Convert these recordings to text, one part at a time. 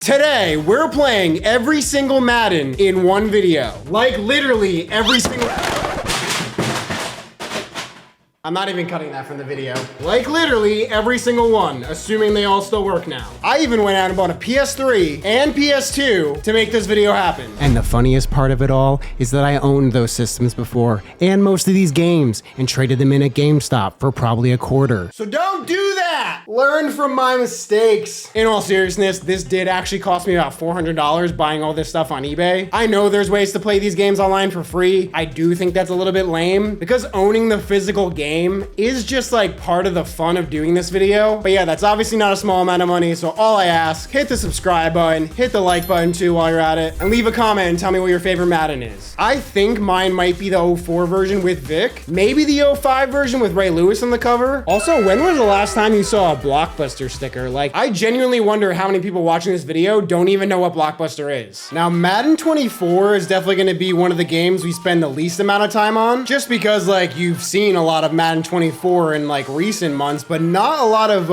Today, we're playing every single Madden in one video. Like literally every single... I'm not even cutting that from the video. Like literally every single one, assuming they all still work now. I even went out and bought a PS3 and PS2 to make this video happen. And the funniest part of it all is that I owned those systems before and most of these games and traded them in at GameStop for probably a quarter. So don't do that! Learn from my mistakes. In all seriousness, this did actually cost me about $400 buying all this stuff on eBay. I know there's ways to play these games online for free. I do think that's a little bit lame because owning the physical game is just like part of the fun of doing this video. But yeah, that's obviously not a small amount of money. So all I ask, hit the subscribe button, hit the like button too while you're at it, and leave a comment and tell me what your favorite Madden is. I think mine might be the 04 version with Vic, maybe the 05 version with Ray Lewis on the cover. Also, when was the last time you saw a Blockbuster sticker? Like, I genuinely wonder how many people watching this video don't even know what Blockbuster is. Now, Madden 24 is definitely gonna be one of the games we spend the least amount of time on, just because like you've seen a lot of Madden 24 in like recent months, but not a lot of,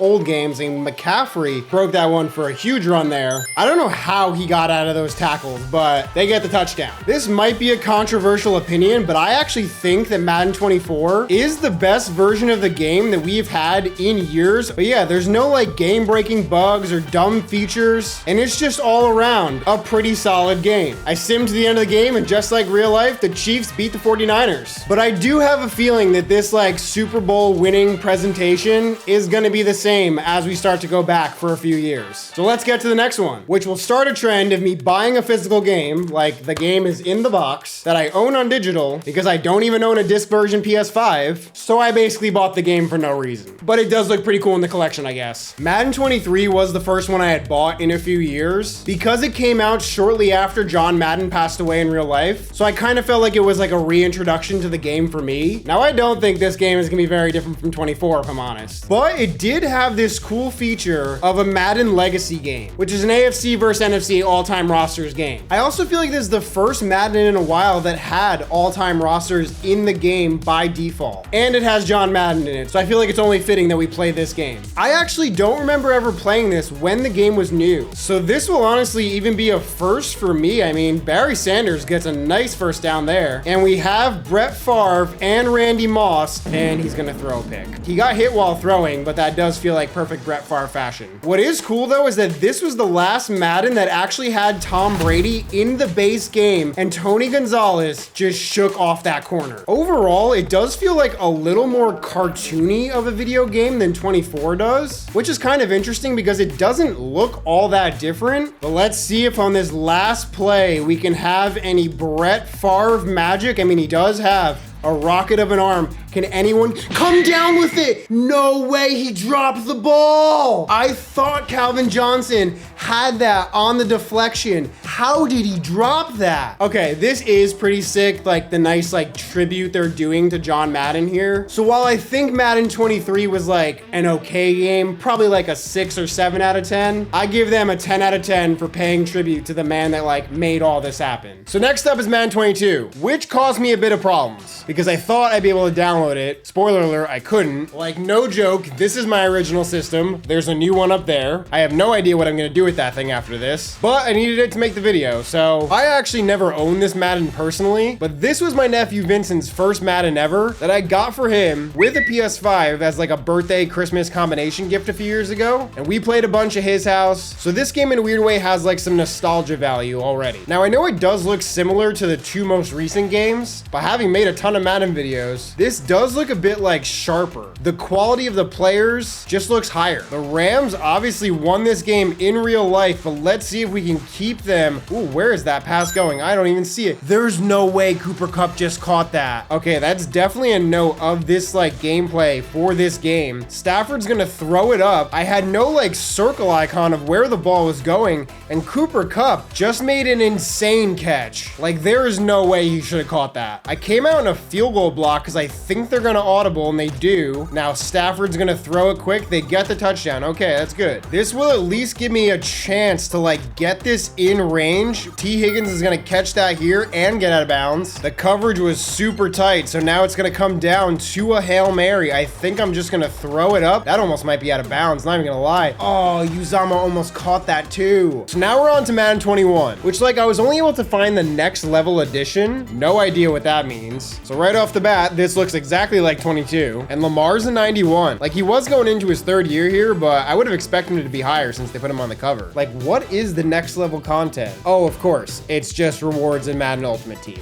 old games. And McCaffrey broke that one for a huge run there. I don't know how he got out of those tackles, but they get the touchdown. This might be a controversial opinion, but I actually think that Madden 24 is the best version of the game that we've had in years. But yeah, there's no like game-breaking bugs or dumb features, and it's just all around a pretty solid game. I simmed to the end of the game, and just like real life, the Chiefs beat the 49ers. But I do have a feeling that this like Super Bowl winning presentation is gonna be the same as we start to go back for a few years. So let's get to the next one, which will start a trend of me buying a physical game, like the game is in the box, that I own on digital because I don't even own a disc version PS5, so I basically bought the game for no reason. But it does look pretty cool in the collection, I guess. Madden 23 was the first one I had bought in a few years because it came out shortly after John Madden passed away in real life, so I kind of felt like it was like a reintroduction to the game for me. Now, I don't think this game is gonna be very different from 24, if I'm honest. But it did have this cool feature of a Madden Legacy game, which is an AFC versus NFC all-time rosters game. I also feel like this is the first Madden in a while that had all-time rosters in the game by default. And it has John Madden in it, so I feel like it's only fitting that we play this game. I actually don't remember ever playing this when the game was new, so this will honestly even be a first for me. I mean, Barry Sanders gets a nice first down there, and we have Brett Favre and Randy Moss, and he's gonna throw a pick. He got hit while throwing, but that does feel like perfect Brett Favre fashion. What is cool though is that this was the last Madden that actually had Tom Brady in the base game, and Tony Gonzalez just shook off that corner. Overall, it does feel like a little more cartoony of a video game than 24 does, which is kind of interesting because it doesn't look all that different. But let's see if on this last play we can have any Brett Favre magic. I mean, he does have a rocket of an arm. Can anyone come down with it? No way, he dropped the ball. I thought Calvin Johnson had that on the deflection. How did he drop that? Okay, this is pretty sick, like the nice like tribute they're doing to John Madden here. So while I think Madden 23 was like an okay game, probably like a 6 or 7 out of 10, I give them a 10 out of 10 for paying tribute to the man that like made all this happen. So next up is Madden 22, which caused me a bit of problems because I thought I'd be able to download it. Spoiler alert, I couldn't. Like, no joke, this is my original system. There's a new one up there. I have no idea what I'm gonna do with that thing after this, but I needed it to make the video. So I actually never owned this Madden personally, but this was my nephew Vincent's first Madden ever that I got for him with a PS5 as like a birthday Christmas combination gift a few years ago. And we played a bunch at his house. So this game in a weird way has like some nostalgia value already. Now I know it does look similar to the two most recent games, but having made a ton of Madden videos, this does look a bit like sharper. The quality of the players just looks higher. The Rams obviously won this game in real life, but let's see if we can keep them. Ooh, where is that pass going? I don't even see it. There's no way Cooper Kupp just caught that. Okay, that's definitely a note of this like gameplay for this game. Stafford's gonna throw it up. I had no like circle icon of where the ball was going, and Cooper Kupp just made an insane catch. Like, there is no way he should have caught that. I came out in a field goal block because I think think they're gonna audible, and they do. Now Stafford's gonna throw it quick. They get the touchdown. Okay, that's good. This will at least give me a chance to like get this in range. T. Higgins is gonna catch that here and get out of bounds. The coverage was super tight, so now it's gonna come down to a Hail Mary. I think I'm just gonna throw it up. That almost might be out of bounds, not even gonna lie. Oh, Uzama almost caught that too. So now we're on to Madden 21, which like I was only able to find the next level edition. No idea what that means. So right off the bat, this looks exactly like 22, and Lamar's a 91. Like he was going into his 3rd year here, but I would have expected him to be higher since they put him on the cover. Like what is the next level content? Oh, of course, it's just rewards in Madden Ultimate Team.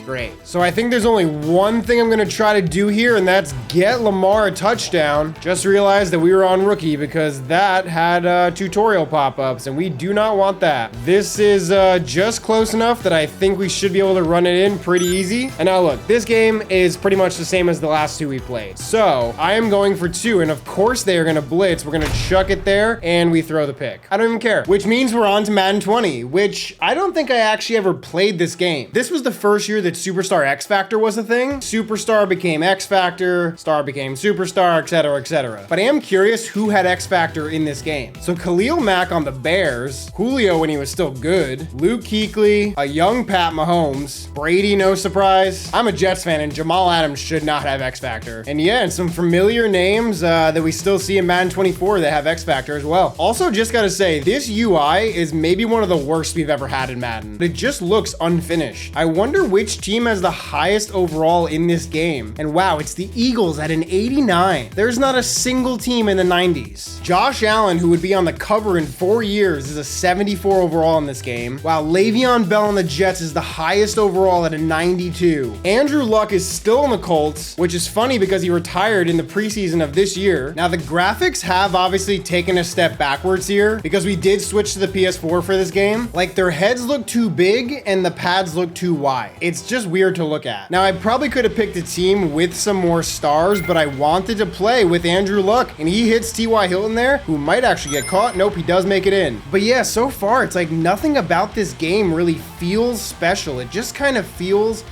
Great. So I think there's only one thing I'm going to try to do here, and that's get Lamar a touchdown. Just realized that we were on rookie because that had tutorial pop-ups, and we do not want that. This is just close enough that I think we should be able to run it in pretty easy. And now look, this game is pretty much the same as the last 2 we played. So I am going for 2, and of course they are going to blitz. We're going to chuck it there, and we throw the pick. I don't even care. Which means we're on to Madden 20, which I don't think I actually ever played this game. This was the first year that Superstar X Factor was a thing. Superstar became X Factor, Star became Superstar, etc., etc. But I am curious who had X Factor in this game. So Khalil Mack on the Bears, Julio when he was still good, Luke Kuechly, a young Pat Mahomes, Brady, no surprise. I'm a Jets fan, and Jamal Adams should not have X Factor. And yeah, and some familiar names that we still see in Madden 24 that have X Factor as well. Also, just gotta say, this UI is maybe one of the worst we've ever had in Madden. It just looks unfinished. I wonder which team has the highest overall in this game. And wow, it's the Eagles at an 89. There's not a single team in the 90s. Josh Allen, who would be on the cover in 4 years, is a 74 overall in this game. Wow, Le'Veon Bell on the Jets is the highest overall at a 92. Andrew Luck is still in the Colts, which is funny because he retired in the preseason of this year. Now the graphics have obviously taken a step backwards here because we did switch to the PS4 for this game. Like their heads look too big and the pads look too wide. It's just weird to look at. Now I probably could have picked a team with some more stars, but I wanted to play with Andrew Luck, and he hits T.Y. Hilton there, who might actually get caught. Nope, he does make it in. But yeah, so far it's like nothing about this game really feels special. It just kind of feels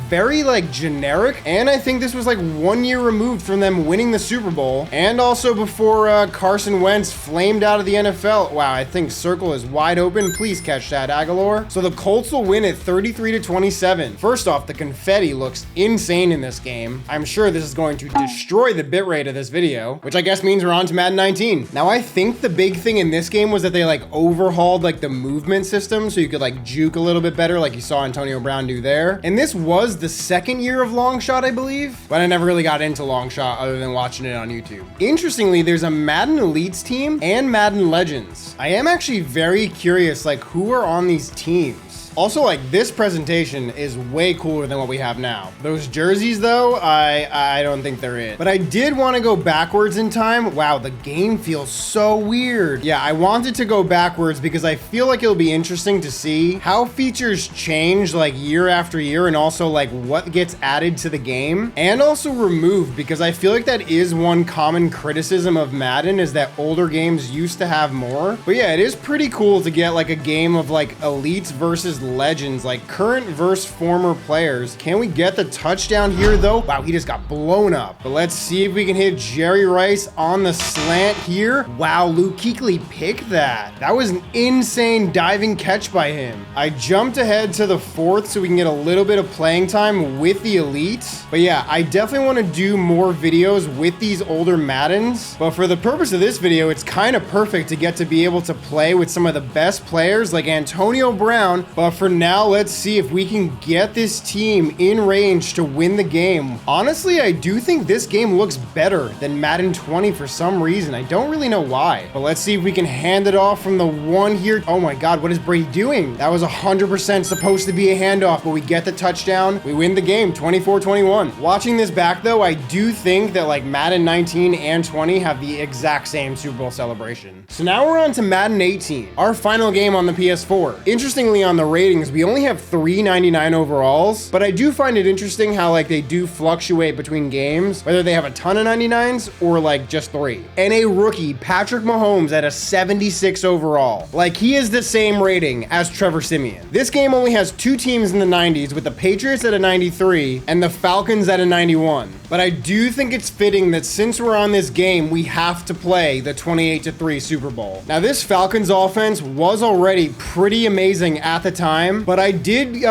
very like generic, and I think this was like 1 year removed from them winning the Super Bowl, and also before Carson Wentz flamed out of the NFL. Wow, I think circle is wide open. Please catch that, Aguilar. So the Colts will win at 33-27. First off, the confetti looks insane in this game. I'm sure this is going to destroy the bitrate of this video, which I guess means we're on to Madden 19. Now I think the big thing in this game was that they like overhauled like the movement system so you could like juke a little bit better, like you saw Antonio Brown do there. And this was the 2nd year of Long Shot, I believe, but I never really got into Long Shot other than watching it on YouTube. Interestingly, there's a Madden Elites team and Madden Legends. I am actually very curious, like, who are on these teams. Also, like, this presentation is way cooler than what we have now. Those jerseys, though, I don't think they're it. But I did want to go backwards in time. Wow, the game feels so weird. Yeah, I wanted to go backwards because I feel like it'll be interesting to see how features change, like, year after year, and also, like, what gets added to the game, and also removed, because I feel like that is one common criticism of Madden, is that older games used to have more. But yeah, it is pretty cool to get, like, a game of, like, elites versus legends, like current versus former players. Can we get the touchdown here though? Wow, he just got blown up. But let's see if we can hit Jerry Rice on the slant here. Wow, Luke Kuechly picked that. That was an insane diving catch by him. I jumped ahead to the 4th so we can get a little bit of playing time with the elites. But yeah, I definitely want to do more videos with these older Maddens. But for the purpose of this video, it's kind of perfect to get to be able to play with some of the best players like Antonio Brown. But for now, let's see if we can get this team in range to win the game. Honestly, I do think this game looks better than Madden 20 for some reason. I don't really know why. But let's see if we can hand it off from the 1 here. Oh my God, what is Brady doing? That was 100% supposed to be a handoff, but we get the touchdown. We win the game, 24-21. Watching this back though, I do think that like Madden 19 and 20 have the exact same Super Bowl celebration. So now we're on to Madden 18, our final game on the PS4. Interestingly, on the ratings, we only have 399 overalls, but I do find it interesting how like they do fluctuate between games, whether they have a ton of 99s or like just 3. And a rookie, Patrick Mahomes, at a 76 overall. Like, he is the same rating as Trevor Siemian. This game only has 2 teams in the 90s, with the Patriots at a 93 and the Falcons at a 91. But I do think it's fitting that since we're on this game, we have to play the 28-3 Super Bowl. Now, this Falcons offense was already pretty amazing at the time, but I did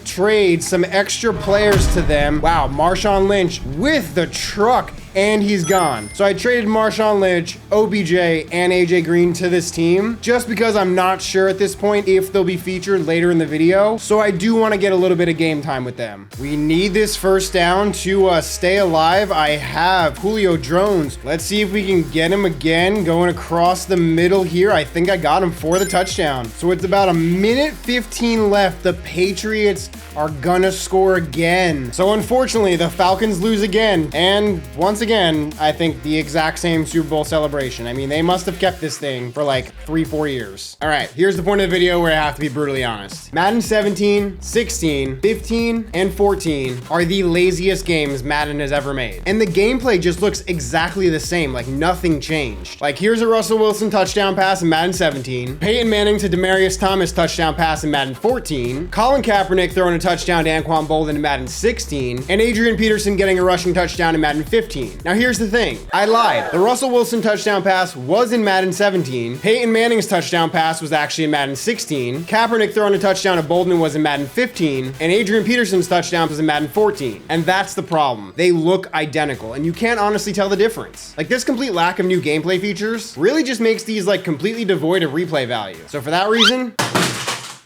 trade some extra players to them. Wow, Marshawn Lynch with the truck, and he's gone. So I traded Marshawn Lynch, OBJ, and AJ Green to this team just because I'm not sure at this point if they'll be featured later in the video. So I do want to get a little bit of game time with them. We need this first down to stay alive. I have Julio Jones. Let's see if we can get him again going across the middle here. I think I got him for the touchdown. So it's about a minute 15 left. The Patriots are gonna score again. So unfortunately, the Falcons lose again. And once again, I think the exact same Super Bowl celebration. I mean, they must have kept this thing for like 3-4 years. All right, here's the point of the video where I have to be brutally honest. Madden 17, 16, 15, and 14 are the laziest games Madden has ever made. And the gameplay just looks exactly the same, like nothing changed. Like, here's a Russell Wilson touchdown pass in Madden 17, Peyton Manning to Demaryius Thomas touchdown pass in Madden 14, Colin Kaepernick throwing a touchdown to Anquan Boldin in Madden 16, and Adrian Peterson getting a rushing touchdown in Madden 15. Now here's the thing, I lied. The Russell Wilson touchdown pass was in Madden 17, Peyton Manning's touchdown pass was actually in Madden 16, Kaepernick throwing a touchdown to Boldin was in Madden 15, and Adrian Peterson's touchdown was in Madden 14. And that's the problem. They look identical, and you can't honestly tell the difference. Like, this complete lack of new gameplay features really just makes these like completely devoid of replay value. So for that reason,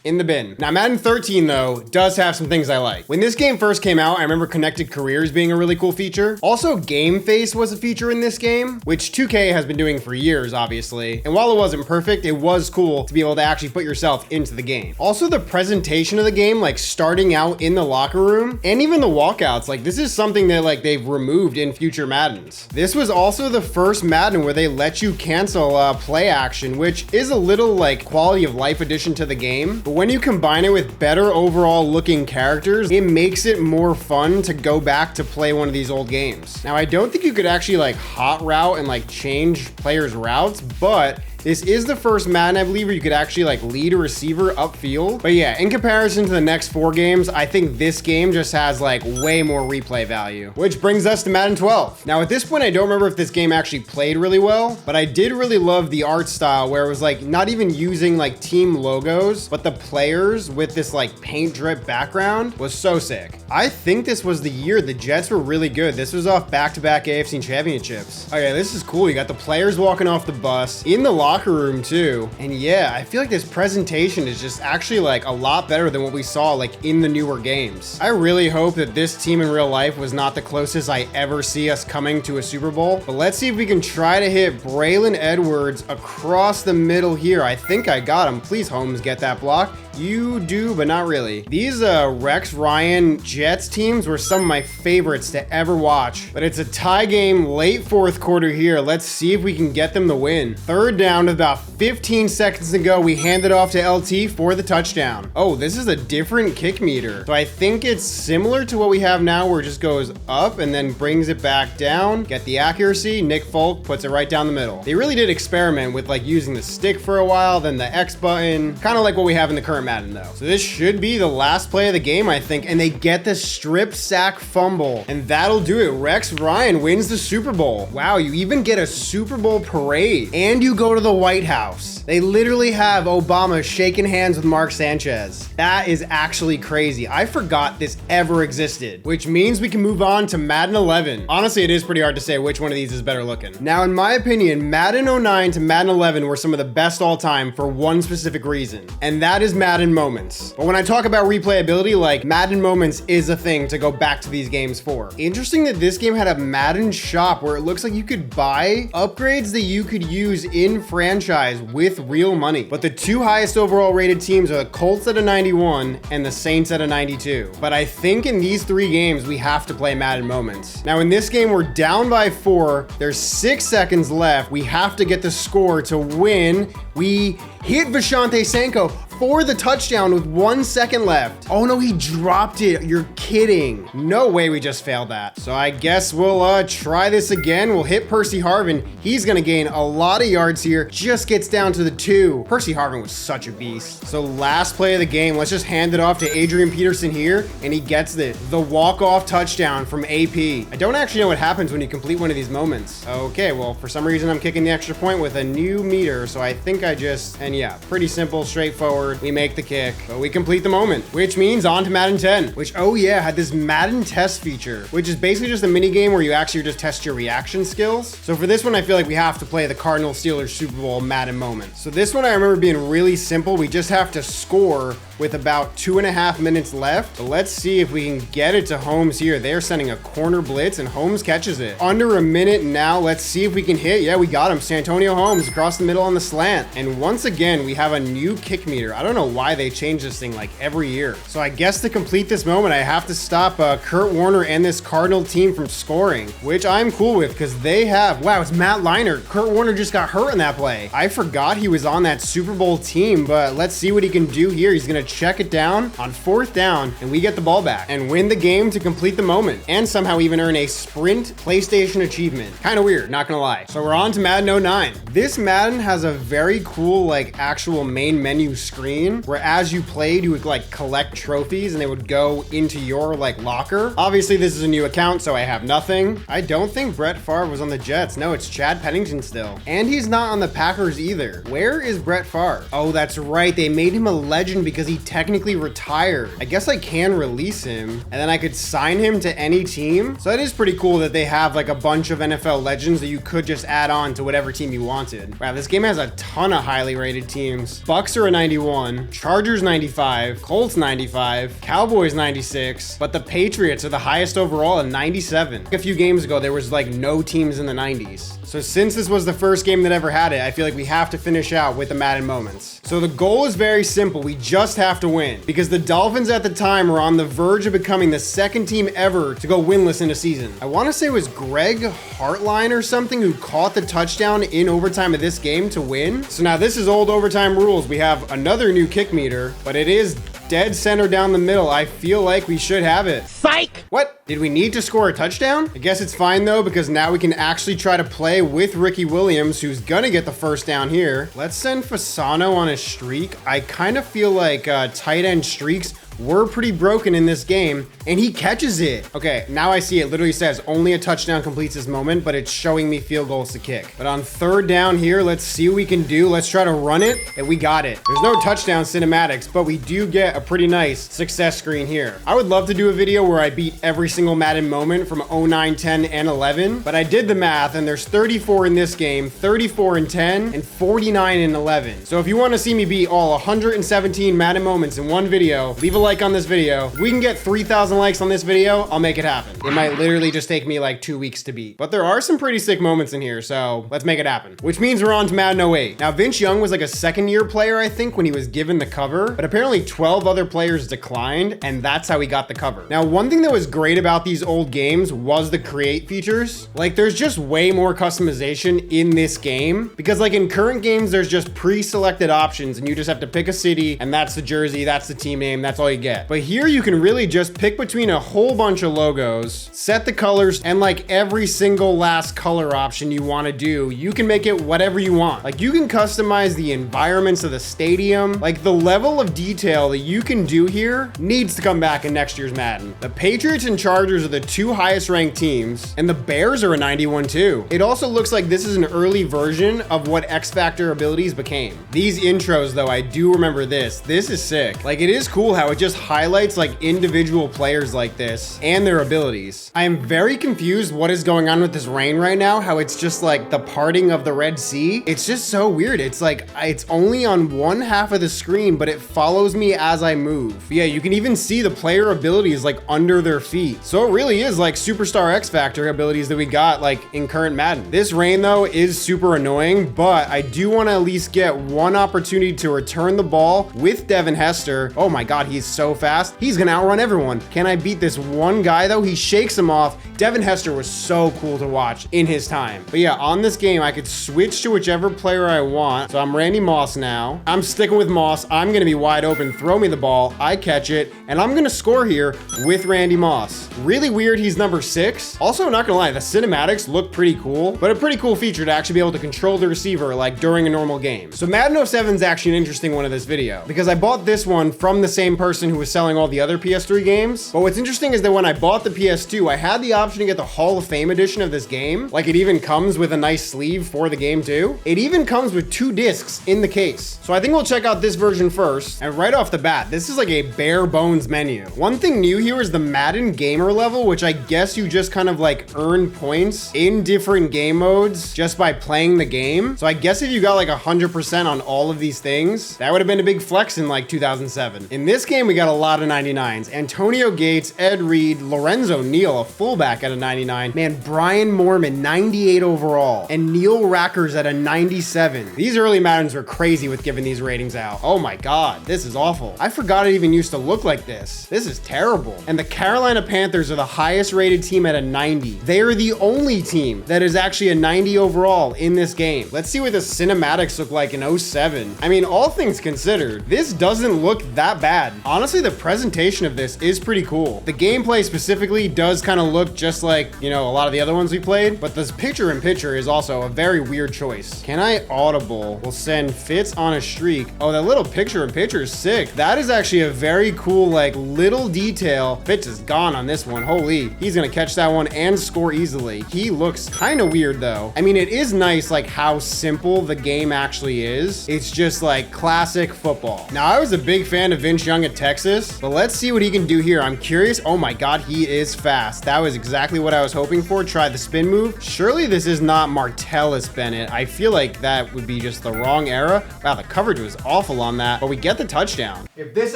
in the bin. Now, Madden 13, though, does have some things I like. When this game first came out, I remember connected careers being a really cool feature. Also, Game Face was a feature in this game, which 2K has been doing for years, obviously. And while it wasn't perfect, it was cool to be able to actually put yourself into the game. Also, the presentation of the game, like starting out in the locker room, and even the walkouts, like this is something that like they've removed in future Maddens. This was also the first Madden where they let you cancel play action, which is a little like quality of life addition to the game. But when you combine it with better overall looking characters, it makes it more fun to go back to play one of these old games. Now, I don't think you could actually like hot route and like change players' routes, but this is the first Madden, I believe, where you could actually like lead a receiver upfield. But yeah, in comparison to the next 4 games, I think this game just has like way more replay value, which brings us to Madden 12. Now, at this point, I don't remember if this game actually played really well, but I did really love the art style where it was like not even using like team logos, but the players with this like paint drip background was so sick. I think this was the year the Jets were really good. This was off back-to-back AFC championships. Okay, this is cool. You got the players walking off the bus in the locker room too. And yeah, I feel like this presentation is just actually like a lot better than what we saw like in the newer games. I really hope that this team in real life was not the closest I ever see us coming to a Super Bowl. But let's see if we can try to hit Braylon Edwards across the middle here. I think I got him. Please, Holmes, get that block. You do, but not really. These Rex Ryan Jets teams were some of my favorites to ever watch, but it's a tie game late 4th quarter here. Let's see if we can get them the win. 3rd down with about 15 seconds to go. We hand it off to LT for the touchdown. Oh, this is a different kick meter. So I think it's similar to what we have now where it just goes up and then brings it back down. Get the accuracy. Nick Folk puts it right down the middle. They really did experiment with like using the stick for a while, then the X button, kind of like what we have in the current Madden though. So this should be the last play of the game, I think, and they get the strip sack fumble, and that'll do it. Rex Ryan wins the Super Bowl. Wow, you even get a Super Bowl parade, and you go to the White House. They literally have Obama shaking hands with Mark Sanchez. That is actually crazy. I forgot this ever existed, which means we can move on to Madden 11. Honestly, it is pretty hard to say which one of these is better looking. Now, in my opinion, Madden 09 to Madden 11 were some of the best all time for one specific reason, and that is Madden moments. But when I talk about replayability, like Madden moments is a thing to go back to these games for. Interesting that this game had a Madden shop where it looks like you could buy upgrades that you could use in franchise with real money. But the 2 highest overall rated teams are the Colts at a 91 and the Saints at a 92. But I think in these 3 games, we have to play Madden moments. Now in this game, we're down by 4. There's 6 seconds left. We have to get the score to win. We hit Vashante Sanko before the touchdown with 1 second left. Oh no, he dropped it. You're kidding. No way we just failed that. So I guess we'll try this again. We'll hit Percy Harvin. He's gonna gain a lot of yards here. Just gets down to the 2. Percy Harvin was such a beast. So last play of the game, let's just hand it off to Adrian Peterson here, and he gets it. The walk-off touchdown from AP. I don't actually know what happens when you complete one of these moments. Okay, well, for some reason I'm kicking the extra point with a new meter, so I think and yeah, pretty simple, straightforward. We make the kick, but we complete the moment, which means on to Madden 10, which, oh yeah, had this Madden test feature, which is basically just a mini game where you actually just test your reaction skills. So for this one, I feel like we have to play the Cardinals Steelers Super Bowl Madden moment. So this one I remember being really simple. We just have to score with about 2.5 minutes left. But let's see if we can get it to Holmes here. They're sending a corner blitz and Holmes catches it. Under a minute now. Let's see if we can hit. Yeah, we got him. Santonio Holmes across the middle on the slant. And once again, we have a new kick meter. I don't know why they change this thing like every year. So I guess to complete this moment, I have to stop Kurt Warner and this Cardinal team from scoring, which I'm cool with because they have, wow, it's Matt Leinart. Kurt Warner just got hurt in that play. I forgot he was on that Super Bowl team, but let's see what he can do here. He's gonna check it down on 4th down, and we get the ball back and win the game to complete the moment, and somehow even earn a Sprint PlayStation achievement. Kind of weird, not gonna lie. So we're on to Madden 09. This Madden has a very cool, like, actual main menu screen where as you played, you would like collect trophies and they would go into your like locker. Obviously, this is a new account, so I have nothing. I don't think Brett Favre was on the Jets. No, it's Chad Pennington still. And he's not on the Packers either. Where is Brett Favre? Oh, that's right. They made him a legend because he technically retired. I guess I can release him and then I could sign him to any team. So that is pretty cool that they have like a bunch of NFL legends that you could just add on to whatever team you wanted. Wow, this game has a ton of highly rated teams. Bucks are a 91, Chargers 95, Colts 95, Cowboys 96, but the Patriots are the highest overall at 97. A few games ago, there was like no teams in the 90s. So since this was the first game that ever had it, I feel like we have to finish out with the Madden moments. So the goal is very simple. We just have to win because the Dolphins at the time were on the verge of becoming the second team ever to go winless in a season. I want to say it was Greg Hartline or something who caught the touchdown in overtime of this game to win. So now this is old overtime rules. We have another new kick meter, but it is dead center down the middle. I feel like we should have it. Psych! What? Did we need to score a touchdown? I guess it's fine though, because now we can actually try to play with Ricky Williams, who's gonna get the first down here. Let's send Fasano on a streak. I kind of feel like tight end streaks were pretty broken in this game, and he catches it. Okay, now I see it literally says only a touchdown completes this moment, but it's showing me field goals to kick. But on 3rd down here, let's see what we can do. Let's try to run it, and we got it. There's no touchdown cinematics, but we do get a pretty nice success screen here. I would love to do a video where I beat every single Madden moment from 09, 10, and 11, but I did the math, and there's 34 in this game, 34 in 10, and 49 in 11. So if you want to see me beat all 117 Madden moments in one video, leave a like on this video. If we can get 3,000 likes on this video, I'll make it happen. It might literally just take me like 2 weeks to beat, but there are some pretty sick moments in here, so let's make it happen. Which means we're on to Madden 08. Now, Vince Young was like a 2nd-year player, I think, when he was given the cover, but apparently 12 other players declined, and that's how he got the cover. Now, one thing that was great about these old games was the create features. Like, there's just way more customization in this game, because like in current games, there's just pre-selected options, and you just have to pick a city, and that's the jersey, that's the team name, that's all you get. But here you can really just pick between a whole bunch of logos, set the colors, and like every single last color option you want to do, you can make it whatever you want. Like you can customize the environments of the stadium. Like the level of detail that you can do here needs to come back in next year's Madden. The Patriots and Chargers are the 2 highest ranked teams, and the Bears are a 91 too. It also looks like this is an early version of what X Factor abilities became. These intros though, I do remember this. This is sick. Like it is cool how it just highlights like individual players like this and their abilities. I am very confused what is going on with this rain right now, how it's just like the parting of the Red Sea. It's just so weird. It's like, it's only on one half of the screen, but it follows me as I move. But yeah, you can even see the player abilities like under their feet. So it really is like Superstar X Factor abilities that we got like in current Madden. This rain though is super annoying, but I do want to at least get one opportunity to return the ball with Devin Hester. Oh my God, he's so fast. He's gonna outrun everyone. Can I beat this one guy though? He shakes him off. Devin Hester was so cool to watch in his time. But yeah, on this game, I could switch to whichever player I want. So I'm Randy Moss now. I'm sticking with Moss. I'm gonna be wide open. Throw me the ball. I catch it. And I'm gonna score here with Randy Moss. Really weird he's number 6. Also, not gonna lie, the cinematics look pretty cool, but a pretty cool feature to actually be able to control the receiver like during a normal game. So Madden 07 is actually an interesting one of this video because I bought this one from the same person who was selling all the other PS3 games. But what's interesting is that when I bought the PS2, I had the option to get the Hall of Fame edition of this game. Like it even comes with a nice sleeve for the game too. It even comes with 2 discs in the case. So I think we'll check out this version first. And right off the bat, this is like a bare bones menu. One thing new here is the Madden gamer level, which I guess you just kind of like earn points in different game modes just by playing the game. So I guess if you got like 100% on all of these things, that would have been a big flex in like 2007. In this game, we got a lot of 99s. Antonio Gates, Ed Reed, Lorenzo Neal, a fullback at a 99. Man, Brian Mormon, 98 overall. And Neil Rackers at a 97. These early Maddens were crazy with giving these ratings out. Oh my God, this is awful. I forgot it even used to look like this. This is terrible. And the Carolina Panthers are the highest rated team at a 90. They are the only team that is actually a 90 overall in this game. Let's see what the cinematics look like in 07. I mean, all things considered, this doesn't look that bad. Honestly, the presentation of this is pretty cool. The gameplay specifically does kind of look just like, you know, a lot of the other ones we played, but this picture-in-picture is also a very weird choice. Can I audible? We'll send Fitz on a streak. Oh, that little picture-in-picture is sick. That is actually a very cool, like, little detail. Fitz is gone on this one. Holy, he's gonna catch that one and score easily. He looks kind of weird though. I mean, it is nice like how simple the game actually is. It's just like classic football. Now, I was a big fan of Vince Young at Texas, but let's see what he can do here. I'm curious. Oh my God, he is fast. That was exactly what I was hoping for. Try the spin move. Surely this is not Martellus Bennett. I feel like that would be just the wrong era. Wow, the coverage was awful on that, but we get the touchdown. If this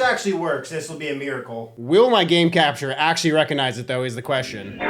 actually works, this will be a miracle. Will my game capture actually recognize it though is the question.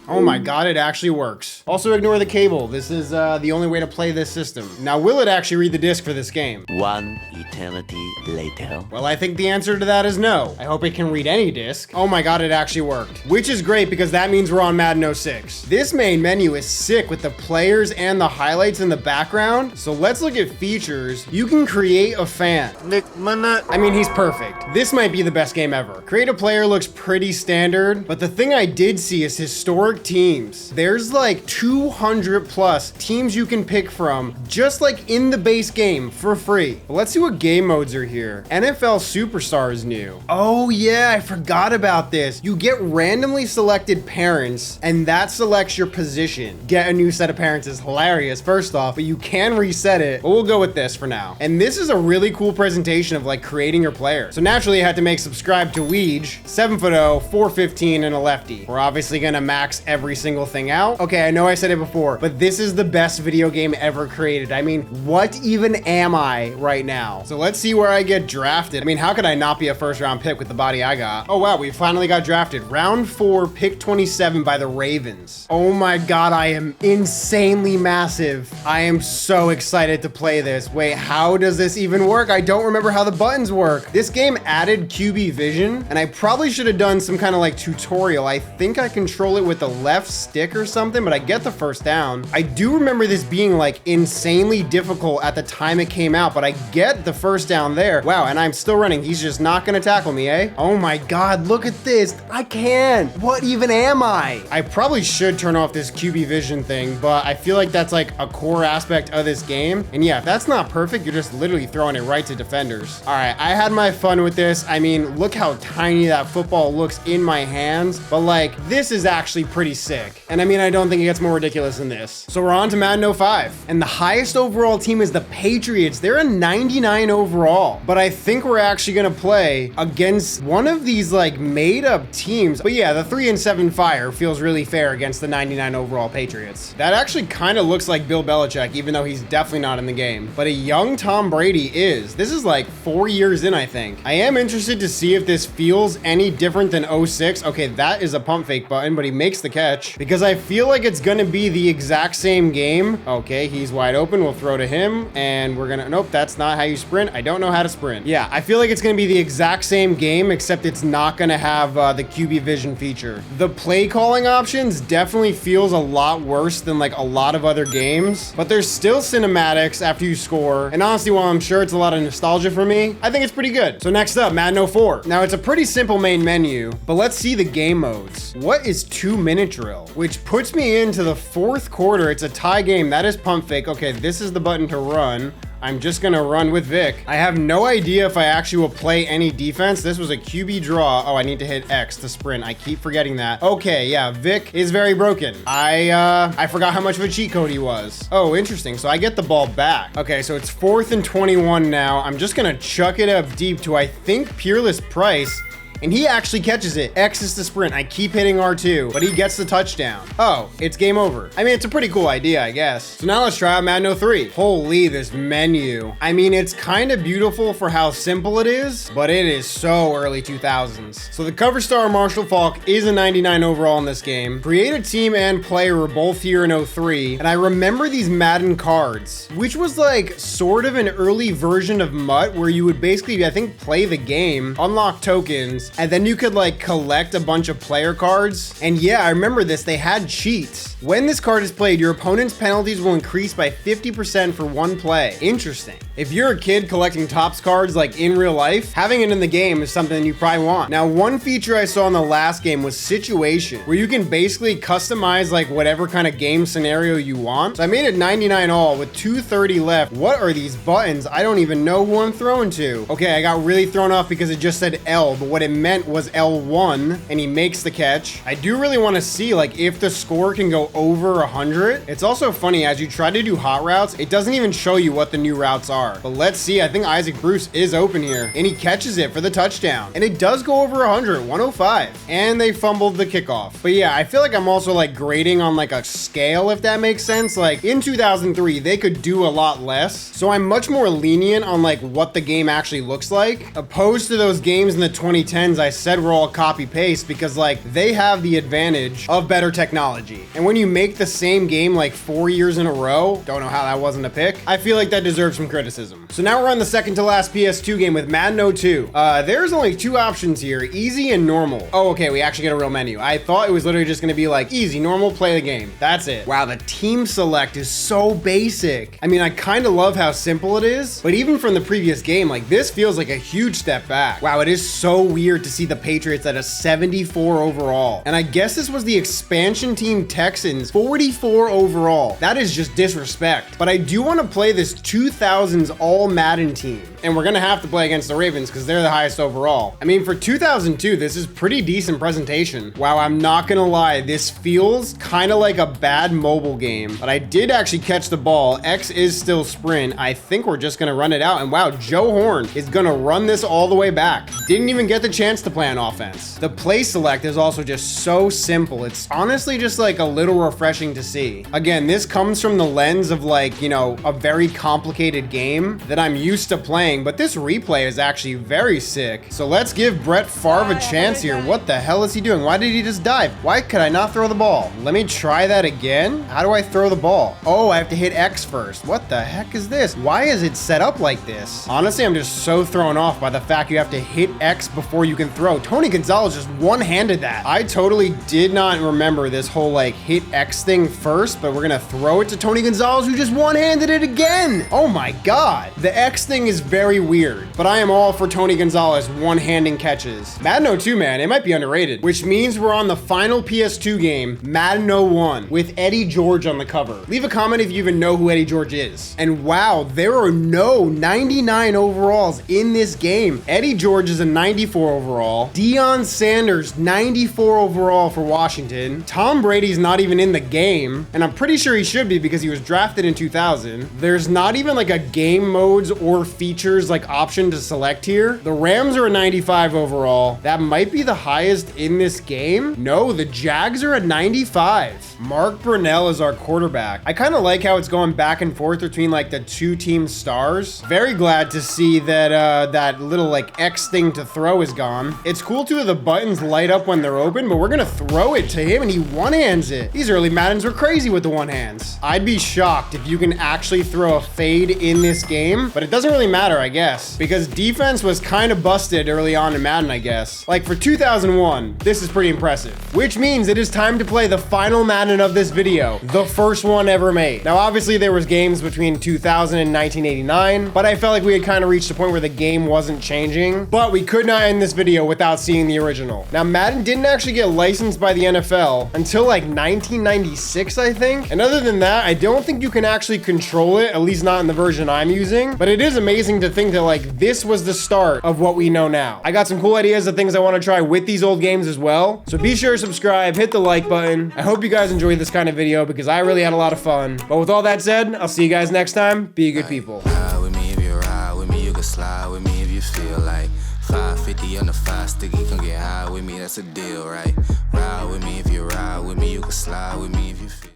Oh my God, it actually works. Also ignore the cable. This is the only way to play this system. Now, will it actually read the disc for this game? One eternity later. Well, I think the answer to that is no. I hope it can read any disc. Oh my God, it actually worked. Which is great because that means we're on Madden 06. This main menu is sick with the players and the highlights in the background. So let's look at features. You can create a fan. I mean, he's perfect. This might be the best game ever. Create a player looks pretty standard, but the thing I did see is historic teams. There's like 200 plus teams you can pick from just like in the base game for free. But let's see what game modes are here. NFL Superstar is new. Oh yeah, I forgot about this. You get randomly selected parents and that selects your position. Get a new set of parents is hilarious first off, but you can reset it. But we'll go with this for now. And this is a really cool presentation of like creating your player. So naturally I had to make subscribe to Weej, 7'0", 415 and a lefty. We're obviously gonna max every single thing out. Okay, I know I said it before, but this is the best video game ever created. I mean, what even am I right now? So let's see where I get drafted. I mean, how could I not be a first round pick with the body I got? Oh wow, we finally got drafted. Round 4, pick 27 by the Ravens. Oh my God, I am insanely massive. I am so excited to play this. Wait, how does this even work? I don't remember how the buttons work. This game added QB vision, and I probably should have done some kind of like tutorial. I think I control it with the left stick or something, but I get the first down. I do remember this being like insanely difficult at the time it came out, but I get the first down there. Wow, and I'm still running. He's just not gonna tackle me, eh? Oh my God, look at this. I can. What even am I? I probably should turn off this QB vision thing, but I feel like that's like a core aspect of this game. And yeah, if that's not perfect, you're just literally throwing it right to defenders. All right, I had my fun with this. I mean, look how tiny that football looks in my hands, but like this is actually pretty sick. And I mean, I don't think it gets more ridiculous than this. So we're on to Madden 05. And the highest overall team is the Patriots. They're a 99 overall. But I think we're actually gonna play against one of these like made up teams. But yeah, the 3-7 Fire feels really fair against the 99 overall Patriots. That actually kind of looks like Bill Belichick, even though he's definitely not in the game. But a young Tom Brady is. This is like 4 years in, I think. I am interested to see if this feels any different than 06. Okay, that is a pump fake button, but he makes the catch because I feel like it's gonna be the exact same game. Okay, he's wide open. We'll throw to him and we're gonna, nope, that's not how you sprint. I don't know how to sprint. Yeah, I feel like it's gonna be the exact same game, except it's not gonna have the QB vision feature. The play calling options definitely feels a lot worse than like a lot of other games, but there's still cinematics after you score. And honestly, while I'm sure it's a lot of nostalgia for me, I think it's pretty good. So next up, Madden 04. Now it's a pretty simple main menu, but let's see the game modes. What is 2-minute drill? Which puts me into the fourth quarter. It's a tie game. That is pump fake. Okay, this is the button to run. I'm just gonna run with Vic. I have no idea if I actually will play any defense. This was a QB draw. Oh, I need to hit X to sprint. I keep forgetting that. Okay, yeah, Vic is very broken. I forgot how much of a cheat code he was. Oh, interesting. So I get the ball back. Okay, so it's 4th and 21 now. I'm just gonna chuck it up deep to, I think, Peerless Price. And he actually catches it. X is the sprint. I keep hitting R2, but he gets the touchdown. Oh, it's game over. I mean, it's a pretty cool idea, I guess. So now let's try out Madden 03. Holy, this menu. I mean, it's kind of beautiful for how simple it is, but it is so early 2000s. So the cover star Marshall Faulk is a 99 overall in this game. Creator, team, and player were both here in 03. And I remember these Madden cards, which was like sort of an early version of MUT where you would basically, I think, play the game, unlock tokens, and then you could like collect a bunch of player cards. And yeah, I remember this, they had cheats. When this card is played, your opponent's penalties will increase by 50% for one play. Interesting. If you're a kid collecting Topps cards like in real life, having it in the game is something you probably want. Now, one feature I saw in the last game was situation, where you can basically customize like whatever kind of game scenario you want. So I made it 99 all with 230 left. What are these buttons? I don't even know who I'm throwing to. Okay, I got really thrown off because it just said L, but what it meant was L1, and he makes the catch. I do really want to see like if the score can go over 100. It's also funny, as you try to do hot routes, it doesn't even show you what the new routes are. But let's see, I think Isaac Bruce is open here, and he catches it for the touchdown. And it does go over 100, 105. And they fumbled the kickoff. But yeah, I feel like I'm also like grading on like a scale, if that makes sense. Like in 2003, they could do a lot less. So I'm much more lenient on like what the game actually looks like, opposed to those games in the 2010s I said were all copy paste, because like they have the advantage of better technology. And when you make the same game like 4 years in a row, don't know how that wasn't a pick, I feel like that deserves some criticism. So now we're on the second to last PS2 game with Madden 02. There's only two options here, easy and normal. Oh, okay, we actually get a real menu. I thought it was literally just gonna be like easy, normal, play the game. That's it. Wow, the team select is so basic. I mean, I kind of love how simple it is, but even from the previous game, like this feels like a huge step back. Wow, it is so weird to see the Patriots at a 74 overall. And I guess this was the expansion team Texans, 44 overall. That is just disrespect. But I do want to play this 2000s all Madden team. And we're gonna have to play against the Ravens because they're the highest overall. I mean, for 2002, this is pretty decent presentation. Wow, I'm not gonna lie, this feels kind of like a bad mobile game, but I did actually catch the ball. X is still sprint. I think we're just gonna run it out. And wow, Joe Horn is gonna run this all the way back. Didn't even get the chance to play on offense. The play select is also just so simple. It's honestly just like a little refreshing to see. Again, this comes from the lens of like, you know, a very complicated game that I'm used to playing, but this replay is actually very sick. So let's give Brett Favre a chance here. What the hell is he doing? Why did he just dive? Why could I not throw the ball? Let me try that again. How do I throw the ball? Oh, I have to hit X first. What the heck is this? Why is it set up like this? Honestly, I'm just so thrown off by the fact you have to hit X before you can throw. Tony Gonzalez just one-handed that. I totally did not remember this whole like hit X thing first, but we're gonna throw it to Tony Gonzalez, who just one-handed it again. Oh my God. The X thing is very weird, but I am all for Tony Gonzalez one-handing catches. Madden 02, man, it might be underrated, which means we're on the final PS2 game, Madden 01, with Eddie George on the cover. Leave a comment if you even know who Eddie George is. And wow, there are no 99 overalls in this game. Eddie George is a 94 overall. Deion Sanders, 94 overall for Washington. Tom Brady's not even in the game, and I'm pretty sure he should be because he was drafted in 2000. There's not even like a game modes or features like option to select here. The Rams are a 95 overall. That might be the highest in this game. No, the Jags are at 95. Mark Brunell is our quarterback. I kind of like how it's going back and forth between like the two team stars. Very glad to see that that little like X thing to throw is gone. on. It's cool too that the buttons light up when they're open, but we're gonna throw it to him and he one-hands it. These early Maddens were crazy with the one hands. I'd be shocked if you can actually throw a fade in this game, but it doesn't really matter, I guess, because defense was kind of busted early on in Madden, I guess. Like for 2001, this is pretty impressive, which means it is time to play the final Madden of this video, the first one ever made. Now, obviously there was games between 2000 and 1989, but I felt like we had kind of reached a point where the game wasn't changing, but we could not end this video without seeing the original. Now, Madden didn't actually get licensed by the NFL until like 1996, I think. And other than that, I don't think you can actually control it, at least not in the version I'm using, but it is amazing to think that like this was the start of what we know now. I got some cool ideas of things I want to try with these old games as well. So be sure to subscribe, hit the like button. I hope you guys enjoyed this kind of video because I really had a lot of fun. But with all that said, I'll see you guys next time. Be good people. Ride with me if you ride with me, you can slide with me if you feel like 550 on the 5 sticky, come get high with me, that's a deal, right? Ride with me if you ride with me, you can slide with me if you feel